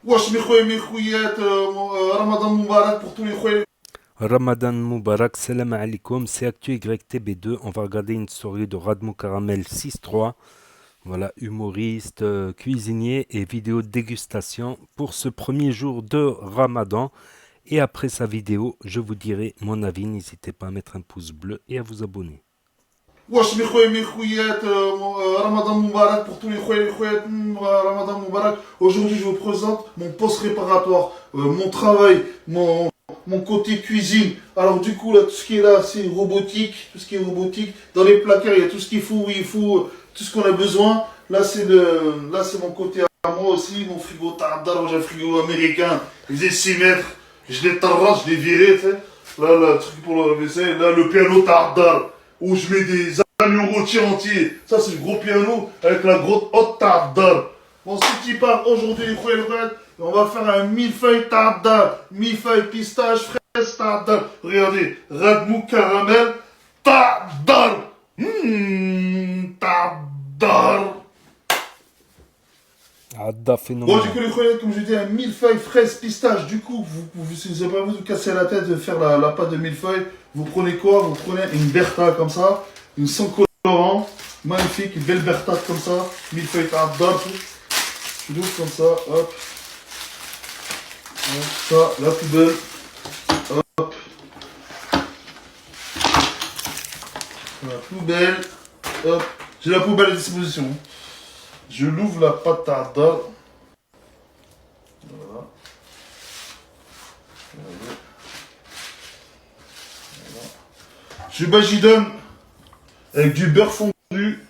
Wesh mes khoyes, mes khouyettes, Ramadan Moubarak pour tous les khoyes. Ramadan Moubarak, salam alaikum, c'est ActuYTB2. On va regarder une story de Radmou Caramel 6-3. Voilà, humoriste, cuisinier et vidéo de dégustation pour ce premier jour de Ramadan. Et après sa vidéo, je vous dirai mon avis. N'hésitez pas à mettre un pouce bleu et à vous abonner. Wesh mes khoyes, mes khouyettes, Ramadan Moubarak pour tous les khoyettes, Ramadan Moubarak. Aujourd'hui je vous présente mon poste réparatoire, mon travail, mon côté cuisine. Alors du coup là, tout ce qui est là, c'est robotique, tout ce qui est robotique. Dans les placards, il y a tout ce qu'il faut, oui, il faut tout ce qu'on a besoin. Là c'est mon côté à moi aussi, mon frigo Tardar, j'ai un frigo américain, il faisait 6 mètres. Je l'ai tarré, je l'ai viré, tu sais. Là, le truc pour le vaisselle, là, le piano Tardar, où je mets des agneaux rôtis entiers. Ça, c'est le gros piano avec la grosse haute Tardar. Bon, ce qui part aujourd'hui, les frères, on va faire un millefeuille Tardar, millefeuille pistache, fraise Tardar. Regardez, Radmou caramel Tardar. Tardar. Adda Bon, du phénoménal. coup, les croyettes, comme je dis, un millefeuille fraise pistache. Du coup, si vous n'avez pas envie de vous casser la tête de faire la pâte de millefeuille, vous prenez quoi? Vous prenez une Bertha comme ça, une sans colorant, magnifique, une belle Bertha comme ça, millefeuille d'or, tu l'ouvres comme ça, hop. Hop, ça, la poubelle, hop. La poubelle, hop. J'ai la poubelle à disposition. Je l'ouvre la pâte à d'or. Voilà. Je badigeonne avec du beurre fondu.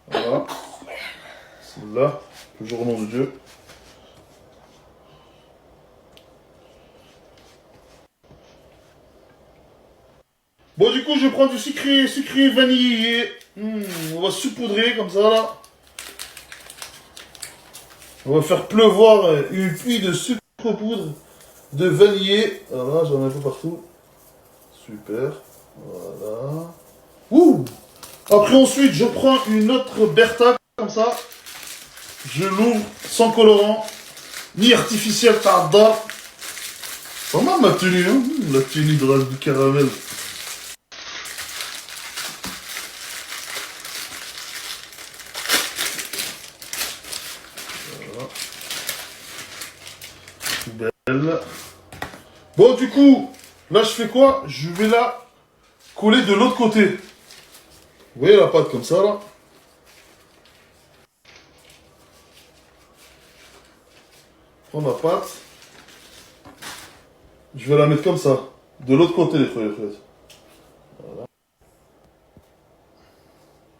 Voilà. Celle-là, toujours au nom de Dieu. Bon, du coup, je prends du sucré vanillé. On va saupoudrer comme ça, là. On va faire pleuvoir une pluie de sucre poudre de vanillé. Voilà, j'en ai un peu partout. Super. Voilà. Ouh! Après, ensuite, je prends une autre Bertha, comme ça. Je l'ouvre sans colorant, ni artificiel tarda. Pas mal ma tenue, hein? La tenue de race du caramel. Voilà. Poubelle. Bon, du coup, là, je fais quoi? Je vais la coller de l'autre côté. Vous voyez la pâte comme ça, là? Prends la pâte. Je vais la mettre comme ça. De l'autre côté, les frères. Voilà.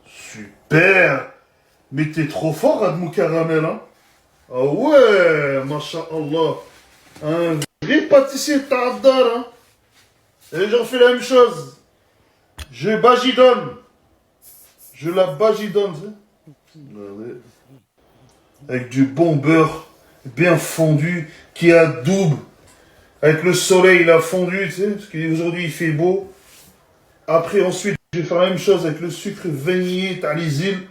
Super! Mais t'es trop fort, Admou Caramel, hein? Ah ouais, masha'Allah. Un vrai pâtissier tardar, hein? Et j'en fais la même chose. Je bajidonne. Je la bajidonne, tu sais. Regardez. Avec du bon beurre, bien fondu, qui adoube. Avec le soleil, il a fondu, tu sais, parce qu'aujourd'hui il fait beau. Après, ensuite, je vais faire la même chose avec le sucre vanillé, talisil.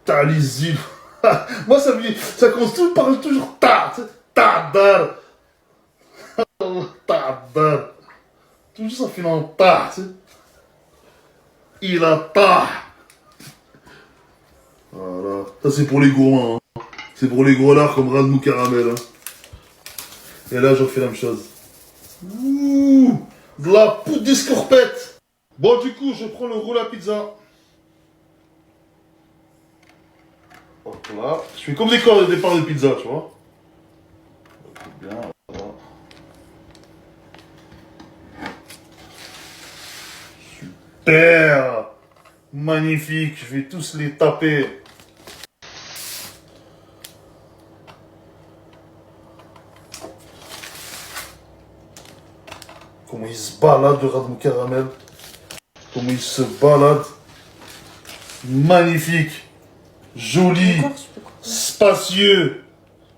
Talisil. Moi, ça commence tout par toujours ta, tu sais, tardar. Tardar. Toujours ça finit en ta, tu sais. Il a ta. Voilà. Ça, c'est pour les gourmands, hein. C'est pour les gros lards comme Radmou Caramel, hein. Et là, j'en fais la même chose. Ouh, de la poudre d'escorpette. Bon, du coup, je prends le roule à pizza. Hop là. Je fais comme des corps de départ de pizza, tu vois. Bien, voilà. Super. Magnifique. Je vais tous les taper. Comment il se balade, le Radmou Caramel. Comment il se balade. Magnifique. Joli. Spacieux.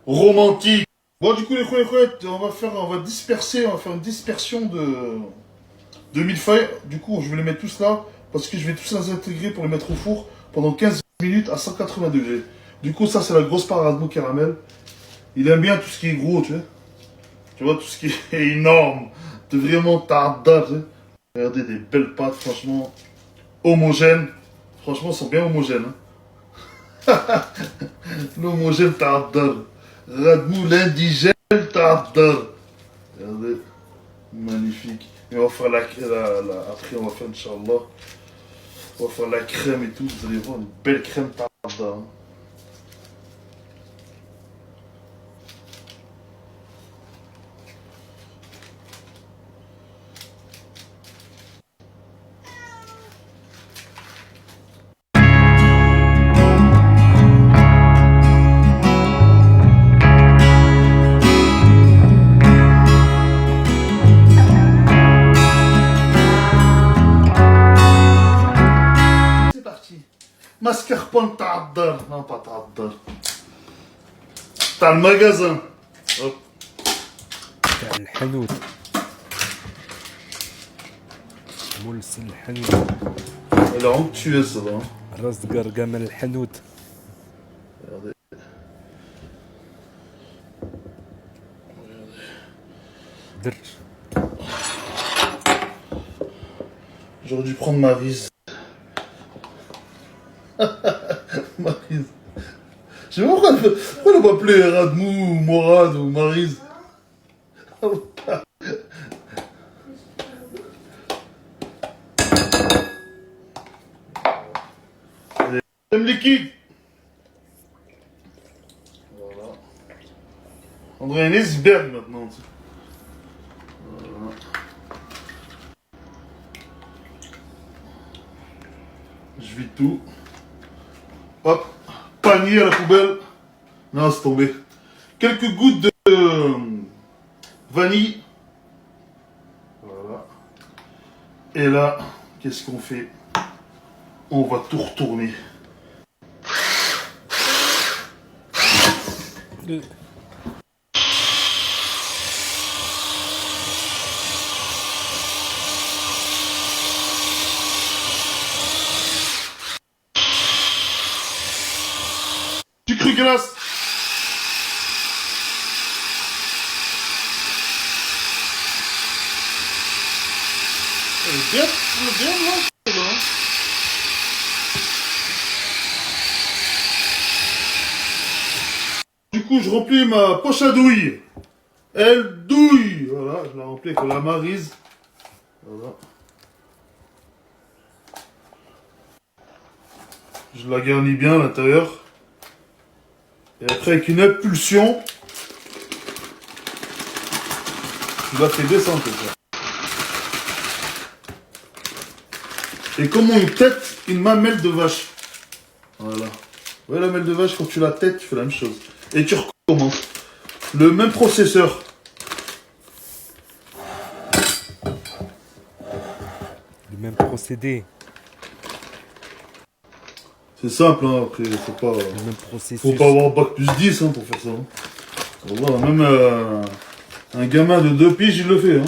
Romantique. Bon, du coup, les chouettes, on va disperser, on va faire une dispersion de millefeuilles. Du coup, je vais les mettre tous là, parce que je vais tous les intégrer pour les mettre au four pendant 15 minutes à 180 degrés. Du coup, ça, c'est la grosse part Radmou Caramel. Il aime bien tout ce qui est gros, tu vois. Tu vois, tout ce qui est énorme. De vraiment tardar, tu sais. Regardez des belles pâtes, franchement. Homogènes. Franchement, elles sont bien homogènes. Hein. L'homogène tardar. Radmou, l'indigène tardar. Regardez. Magnifique. Et on va faire après, on va faire, Inch'Allah. On va faire la crème et tout. Vous allez voir une belle crème tardar. Hein. C'est parti. Mascarpone tardar. Non, pas tardar. T'as le magasin. Hop. تاع الحانوت مولس الحانوت Elle est onctueuse, ça va. Hein. راس قرقام الحانوت Regardez. درج. J'aurais dû prendre Maryse. Maryse. Je sais pas pourquoi elle va m'appeler Radmou, ou Morad ou Maryse. J'aime liquide. Voilà. On dirait un iceberg maintenant. Tu sais. Voilà. Je vide tout. Hop. Panier à la poubelle. Non, c'est tombé. Quelques gouttes de vanille. Voilà. Et là, qu'est-ce qu'on fait? On va tout retourner. Sucre glace. Elle est bien blanche, là. Du coup, je remplis ma poche à douille. Elle douille. Voilà, je la remplis avec la Maryse. Voilà. Je la garnis bien à l'intérieur. Et après, avec une impulsion, je la fais descendre comme ça. Et comme on tête une mamelle de vache. Voilà. Vous voyez la mamelle de vache, quand tu la têtes, tu fais la même chose. Et tu recommences. Le même processeur. Le même procédé, C'est simple, hein. Après, faut pas le même processus. avoir bac plus 10 hein, pour faire ça. Hein. Voilà, même un gamin de 2 piges, il le fait. Hein.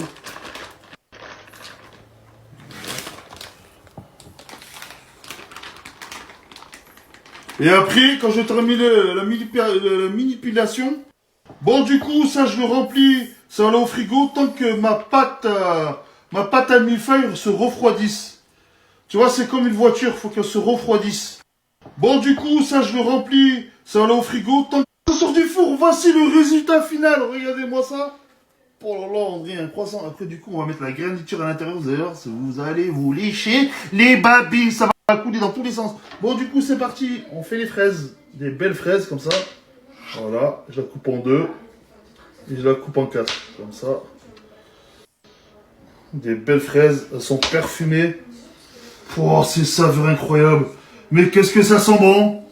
Et après, quand je termine la manipulation, bon, du coup, ça, je le remplis, ça va aller au frigo tant que ma pâte à millefeuille se refroidisse. Tu vois, c'est comme une voiture, faut qu'elle se refroidisse. Bon, du coup, ça, je le remplis, ça va aller au frigo tant que ça sort du four. Voici le résultat final. Regardez-moi ça. Oh là là, on dirait un croissant. Après, du coup, on va mettre la garniture à l'intérieur. Vous allez vous lécher les babines. Ça va couler dans tous les sens. Bon, du coup, c'est parti. On fait les fraises. Des belles fraises, comme ça. Voilà. Je la coupe en deux. Et je la coupe en quatre. Comme ça. Des belles fraises. Elles sont parfumées. Oh, c'est saveur incroyable. Mais qu'est-ce que ça sent bon.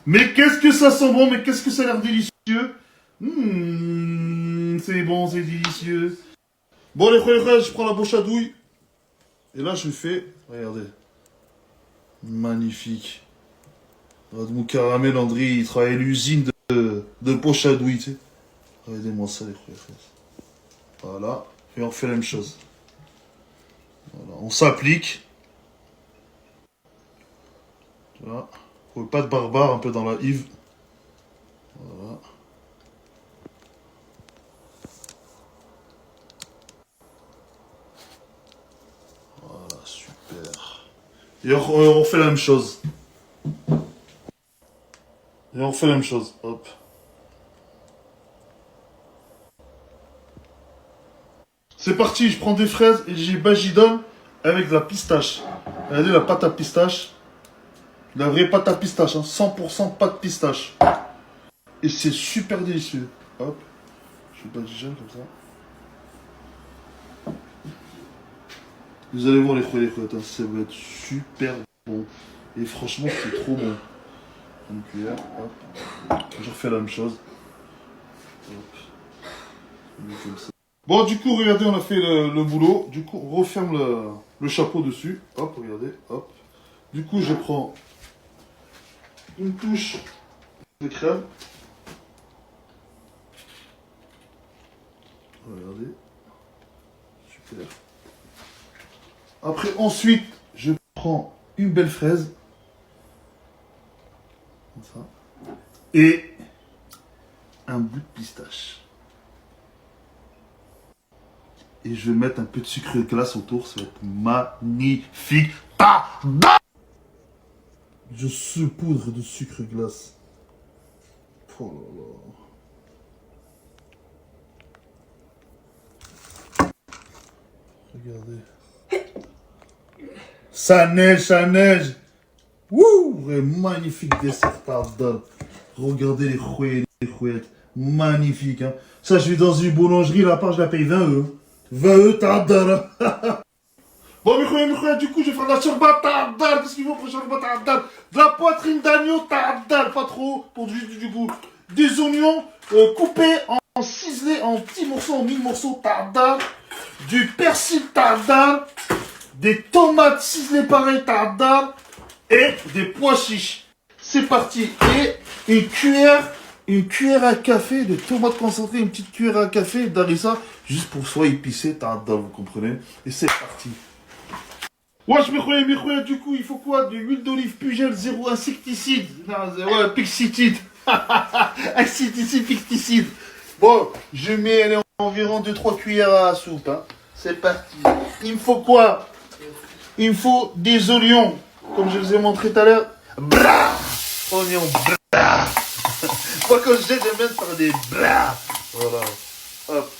Mais qu'est-ce que ça sent bon. Mais qu'est-ce que ça a l'air délicieux. C'est bon, c'est délicieux. Bon, les frères, je prends la poche à douille. Et là, je fais. Regardez. Magnifique. Mon caramel, André, il travaille à l'usine de poche à douille, tu sais. Regardez-moi ça, les frères. Voilà. Et on fait la même chose. Voilà. On s'applique. Tu vois. Faut pas de barbare, un peu dans la Yves. Voilà. Et on fait la même chose. Et on fait la même chose. Hop. C'est parti, je prends des fraises et j'y badigeonne avec de la pistache. Regardez la pâte à pistache. La vraie pâte à pistache, hein. 100% pâte pistache. Et c'est super délicieux. Hop. Je badigeonne comme ça. Vous allez voir les fruits, hein. Ça va être super bon. Et franchement, c'est trop bon. Une cuillère, hop. Je refais la même chose. Hop. Comme ça. Bon, du coup, regardez, on a fait le boulot. Du coup, on referme le chapeau dessus. Hop, regardez, hop. Du coup, je prends une touche de crème. Regardez. Super. Après, ensuite, je prends une belle fraise. Comme ça. Et un bout de pistache. Et je vais mettre un peu de sucre glace autour. Ça va être magnifique. Je saupoudre de sucre glace. Oh là là. Regardez. Ça neige, ça neige. Wouh! Un magnifique dessert pardon. Regardez les fruits, les fruits. Magnifique, hein. Ça, je vais dans une boulangerie, la part, je la paye 20 euros. 20 euros, t'as. Bon, mes frères, du coup, je vais faire de la shorba ta'abdal. Qu'est-ce qu'il faut pour la shorba ta'abdal? De la poitrine d'agneau ta'abdal, pas trop, pour du goût. Des oignons coupés en ciselés, en petits morceaux, en mini-morceaux ta'abdal. Du persil ta'abdal. Des tomates ciselées pareil ta'abdal. Et des pois chiches. C'est parti. Et une cuillère à café de tomates concentrées, une petite cuillère à café d'harissa, juste pour soit épicé ta'abdal, vous comprenez? Et c'est parti. Wesh, mes khoyas, du coup, il faut quoi? De l'huile d'olive Pugel, zéro insecticide. Non, ouais, pixicide. Insecticide, pixicide. Bon, je mets allez, environ 2-3 cuillères à soupe. Hein. C'est parti. Il me faut quoi? Il me faut des oignons, comme je vous ai montré tout à l'heure. Bra! Oignons, bra! Moi, quand j'aime bien faire des bra! Voilà. Hop.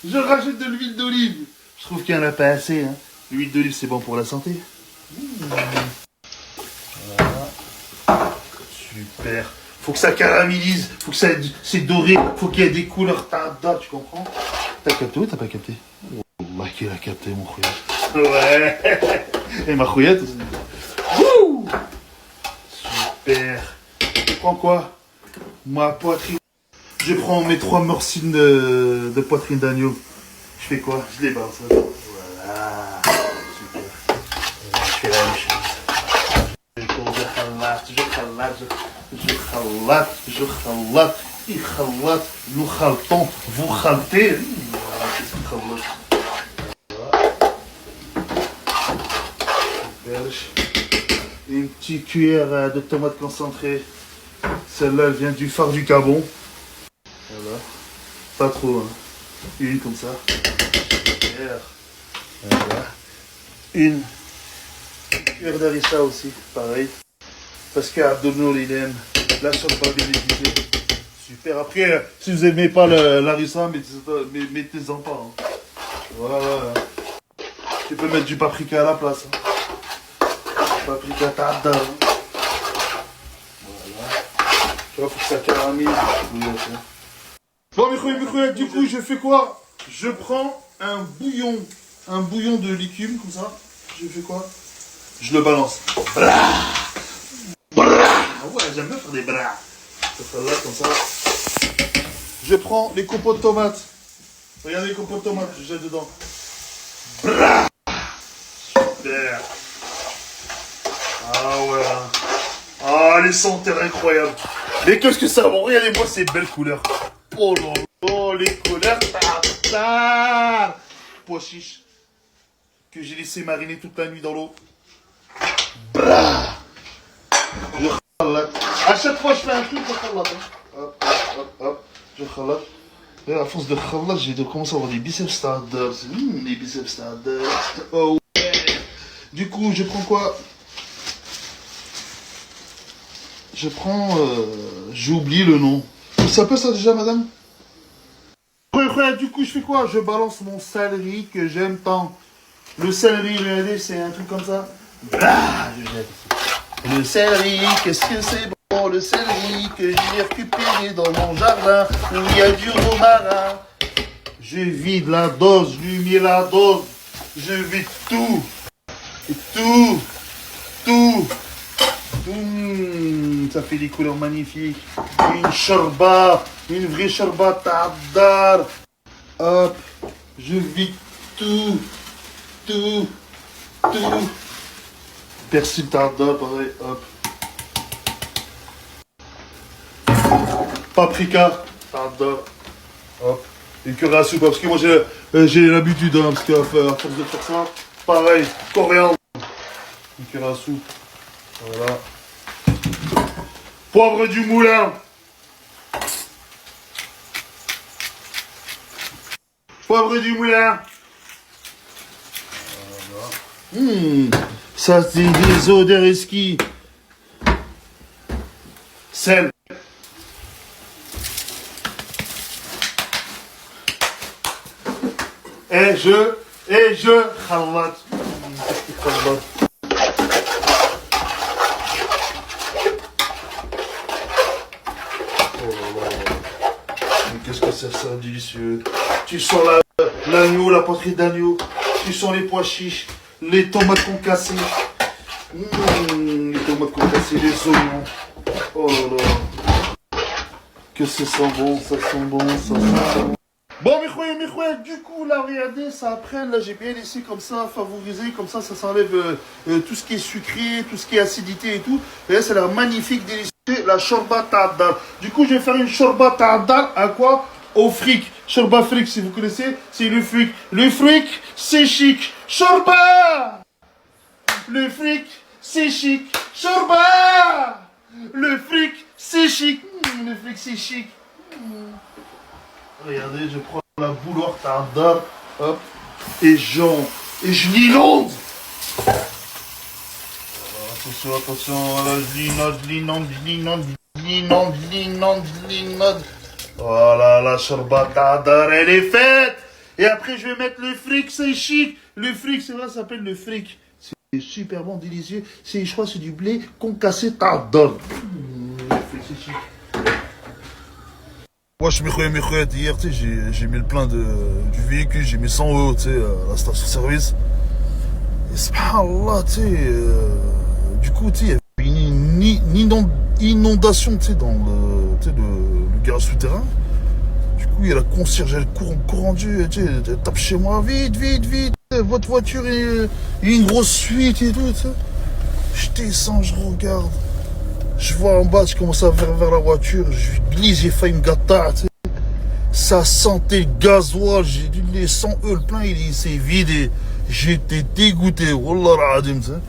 Je rajoute de l'huile d'olive. Je trouve qu'il n'y en a pas assez. Hein. L'huile d'olive, c'est bon pour la santé. Voilà. Super. Faut que ça caramélise. Faut que ça c'est doré. Faut qu'il y ait des couleurs tada, tu comprends? T'as capté ou t'as pas capté? Oh, qu'il a capté, mon khouya. Ouais. Et ma khouillette aussi. Wouh. Super. Je prends quoi? Ma poitrine. Je prends mes 3 morcines de poitrine d'agneau. Je fais quoi? Je les balance. Voilà. Super. Je fais la même chose. Je khalate. Il khalate. Nous khaltons. Vous khaltez. Voilà. Une petite cuillère de tomates concentrées. Celle-là, elle vient du phare du Gabon. Voilà. Pas trop, hein. Une comme ça. Voilà. Une cuillère d'harissa aussi, pareil. Parce qu'Abdoul il aime la shorba bénédictée. Super. Après, si vous n'aimez pas l'harissa, mettez-en pas. Hein. Voilà. Tu peux mettre du paprika à la place. Hein. Paprika tada. Hein. Voilà. Tu vois, faut que ça caramélise. Bon, mes frères, du coup, je fais quoi? Je prends un bouillon de légumes, comme ça. Je fais quoi? Je le balance. Bra! Ouais, j'aime bien faire des bras. Je fais là, comme ça. Je prends les copeaux de tomates. Regardez les copeaux de tomates, je jette dedans. Bra! Super. Ah ouais. Ah, les senteurs incroyables. Mais qu'est-ce que ça va? Regardez-moi ces belles couleurs. Oh là là, les couleurs tartare. Pois chiche. Que j'ai laissé mariner toute la nuit dans l'eau. Bra! Je khalate. À chaque fois je fais un truc, je khalate. Hop. Je khalat. Et à force de khalat, j'ai commencé à avoir des biceps tardeurs. Les biceps tardeurs. Oh ouais. Du coup, je prends quoi? Je prends... j'ai oublié le nom. Ça s'appelle ça déjà, madame? Du coup, je fais quoi? Je balance mon céleri que j'aime tant. Le céleri, regardez, c'est un truc comme ça. Ah, je jette. Le céleri, qu'est-ce que c'est bon? Le céleri que j'ai récupéré dans mon jardin où il y a du romarin. Je vide la dose, je lui mets la dose. Je vide tout. Et tout. Tout. Ça fait des couleurs magnifiques. Une shorba, une vraie shorba tardar. Hop, je vide tout. Tout. Persil tardar, pareil, hop. Paprika tardar, hop. Et curry à soupe, parce que moi j'ai l'habitude, hein, parce qu'à force de faire ça, pareil, coriandre. Une curry à soupe, voilà. Poivre du moulin. Poivre du moulin. Ça c'est des odeurs esquis. Sel. Et je khalat. Qu'est-ce que c'est ça, délicieux. Tu sens l'agneau, la poitrine d'agneau. Tu sens les pois chiches, les tomates concassées. Les tomates concassées, les oignons. Oh là là. Que ça sent bon, ça sent bon, ça sent bon. Bon, mes frères, du coup, là, regardez, ça après, là, j'ai bien laissé comme ça, favorisé, comme ça s'enlève tout ce qui est sucré, tout ce qui est acidité et tout. Et là, ça a l'air magnifique, délicieux, la shorba tardar. Du coup, je vais faire une shorba tardar à quoi? Au fric. Shorba fric, si vous connaissez, c'est le fric. Le fric, c'est chic. Shorba! Le fric, c'est chic. Shorba! Le fric, c'est chic. Le fric, c'est chic. Regardez, je prends la bouilloire tardar, hop, et je l'inonde. Attention, voilà, je l'inonde. Voilà, la shorba tardar, elle est faite. Et après, je vais mettre le fric, c'est chic. Le fric, c'est vrai, ça s'appelle le fric. C'est super bon, délicieux. Je crois que c'est du blé concassé tardar. Le fric, c'est chic. Moi, je suis hier, tu sais, j'ai mis le plein du véhicule, j'ai mis 100 euros, tu sais, à la station-service. Et subhanallah, tu sais, du coup, tu sais, il y avait une inondation, tu sais, dans le garage souterrain. Du coup, il y a la concierge, elle court en Dieu, tu sais, elle tape chez moi, vite, votre voiture, il y a une grosse fuite et tout, tu sais. Je descends, je regarde. Je vois en bas, je commence à vers la voiture, je glisse, j'ai failli me gâter, tu sais. Ça sentait le gasoil, j'ai dû les 100 euros, le plein, il s'est vidé. J'étais dégoûté, wallah al-adim, tu sais.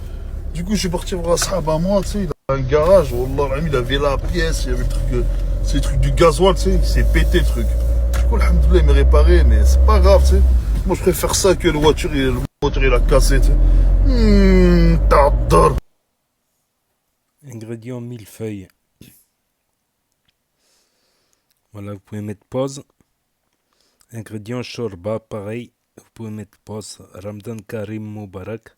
Du coup, je suis parti voir un sahab à moi, tu sais, il a un garage, wallah al-adim, il avait la pièce, il y avait le truc, c'est le truc du gasoil, tu sais, il s'est pété le truc. Du coup, alhamdoulilah, il m'a réparé, mais c'est pas grave, tu sais. Moi, je préfère ça que le voiture, il a cassé, tu sais. T'adores. Ingrédients millefeuille. Voilà, vous pouvez mettre pause. Ingrédients shorba, pareil. Vous pouvez mettre pause. Ramadan Karim Moubarak.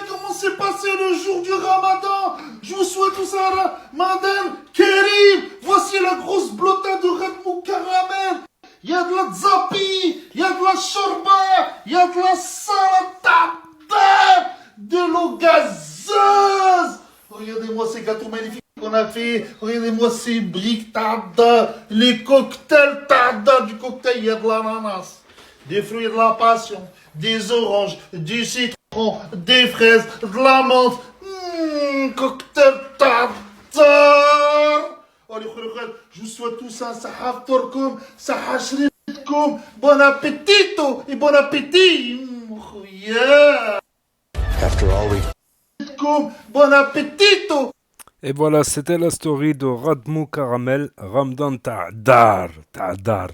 Comment s'est passé le jour du Ramadan? Je vous souhaite tout ça, Ramadan Karim. Voici la grosse blota de Radmou Caramel. Il y a de la zapi, il y a de la shorba, il y a de la salade, de l'eau gazeuse. Regardez-moi ces gâteaux magnifiques qu'on a fait. Regardez-moi ces briques tada, les cocktails tada. Du cocktail, il y a de l'ananas, des fruits de la passion, des oranges, du citron, des fraises, de la menthe. Cocktail tartare. Allez, je vous souhaite tous un sahaf torkum, sahashritkum, bon appétito et bon appétit. Yeah. After all we Bon appétito. Et voilà, c'était la story de Radmou Caramel, Ramadan Ta'dar, Ta'dar.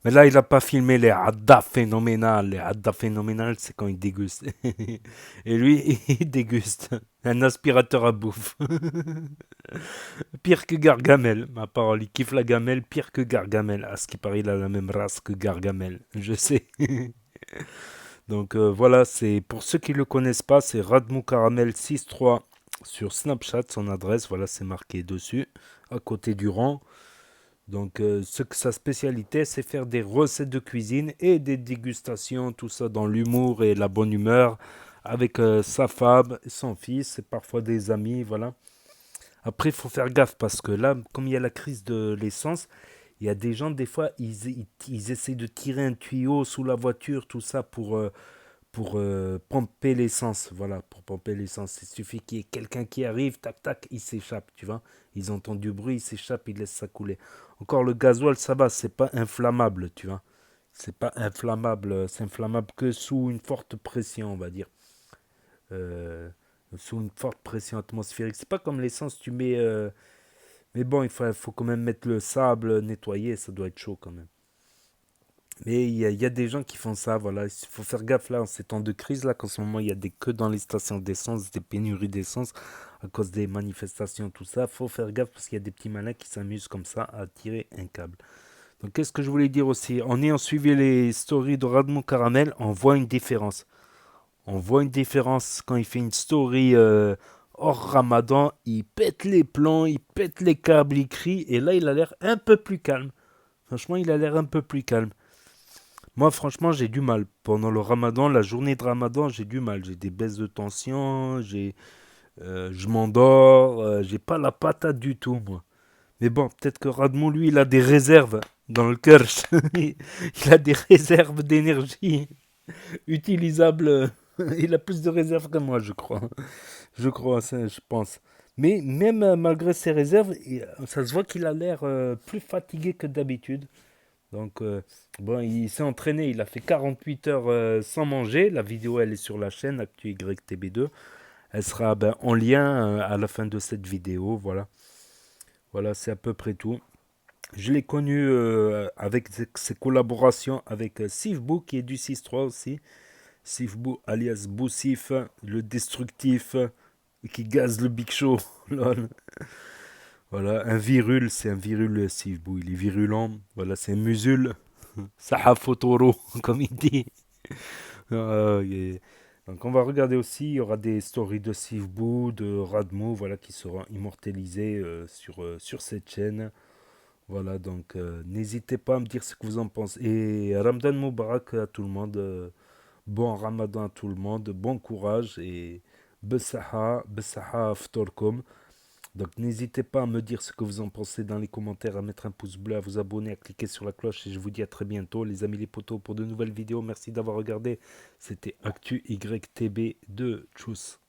Mais là, il n'a pas filmé les Adda phénoménales. Les Adda phénoménales, c'est quand il déguste. Et lui, il déguste un aspirateur à bouffe. Pire que Gargamel, ma parole. Il kiffe la gamelle, pire que Gargamel. À ce qui paraît, il a la même race que Gargamel. Je sais. Donc voilà, c'est pour ceux qui ne le connaissent pas, c'est Radmou Caramel 63 sur Snapchat, son adresse, voilà, c'est marqué dessus, à côté du rang. Donc ce que sa spécialité, c'est faire des recettes de cuisine et des dégustations, tout ça dans l'humour et la bonne humeur, avec sa femme, son fils, et parfois des amis, voilà. Après, il faut faire gaffe parce que là, comme il y a la crise de l'essence, il y a des gens, des fois, ils essaient de tirer un tuyau sous la voiture, tout ça pour pomper l'essence. Voilà, pour pomper l'essence. Il suffit qu'il y ait quelqu'un qui arrive, tac, tac, il s'échappe, tu vois. Ils entendent du bruit, ils s'échappent, ils laissent ça couler. Encore le gasoil, ça va, c'est pas inflammable, tu vois. C'est pas inflammable, c'est inflammable que sous une forte pression, on va dire. Euh, Sous une forte pression atmosphérique. C'est pas comme l'essence, tu mets... mais bon, il faut quand même mettre le sable, nettoyer, ça doit être chaud quand même. Mais il y a des gens qui font ça, voilà. Il faut faire gaffe là, en ces temps de crise, là, qu'en ce moment, il y a des queues dans les stations d'essence, des pénuries d'essence à cause des manifestations, tout ça. Faut faire gaffe parce qu'il y a des petits malins qui s'amusent comme ça à tirer un câble. Donc, qu'est-ce que je voulais dire aussi? En ayant suivi les stories de Radmou Caramel, on voit une différence. On voit une différence quand il fait une story hors Ramadan, il pète les plombs, il pète les câbles, il crie, et là, il a l'air un peu plus calme. Franchement, il a l'air un peu plus calme. Moi, franchement, j'ai du mal. Pendant le ramadan, la journée de ramadan, j'ai du mal. J'ai des baisses de tension, je m'endors, j'ai pas la patate du tout, moi. Mais bon, peut-être que Radmou, lui, il a des réserves dans le cœur. Il a des réserves d'énergie utilisables. Il a plus de réserves que moi, je crois. Je crois, ça, je pense. Mais même malgré ses réserves, ça se voit qu'il a l'air plus fatigué que d'habitude. Donc, bon, il s'est entraîné, il a fait 48 heures sans manger. La vidéo, elle est sur la chaîne ActuYTB2. Elle sera en lien à la fin de cette vidéo. Voilà, voilà, c'est à peu près tout. Je l'ai connu avec ses collaborations avec Sifbou, qui est du 6-3 aussi. Sifbou alias Boussif, le destructif, qui gaze le Big Show. Lol. Voilà, un virul, c'est un virul Sifbou. Il est virulent. Voilà, c'est un musul. Sahafotoro, comme il dit. Yeah. Donc on va regarder aussi, il y aura des stories de Sifbou, de Radmou, voilà, qui seront immortalisées sur cette chaîne. Voilà, donc n'hésitez pas à me dire ce que vous en pensez. Et Ramadan Moubarak à tout le monde. Bon Ramadan à tout le monde. Bon courage et Bessaha Ftorkom. Donc n'hésitez pas à me dire ce que vous en pensez dans les commentaires, à mettre un pouce bleu, à vous abonner, à cliquer sur la cloche et je vous dis à très bientôt les amis les potos pour de nouvelles vidéos. Merci d'avoir regardé. C'était Actu YTB2. Tchuss.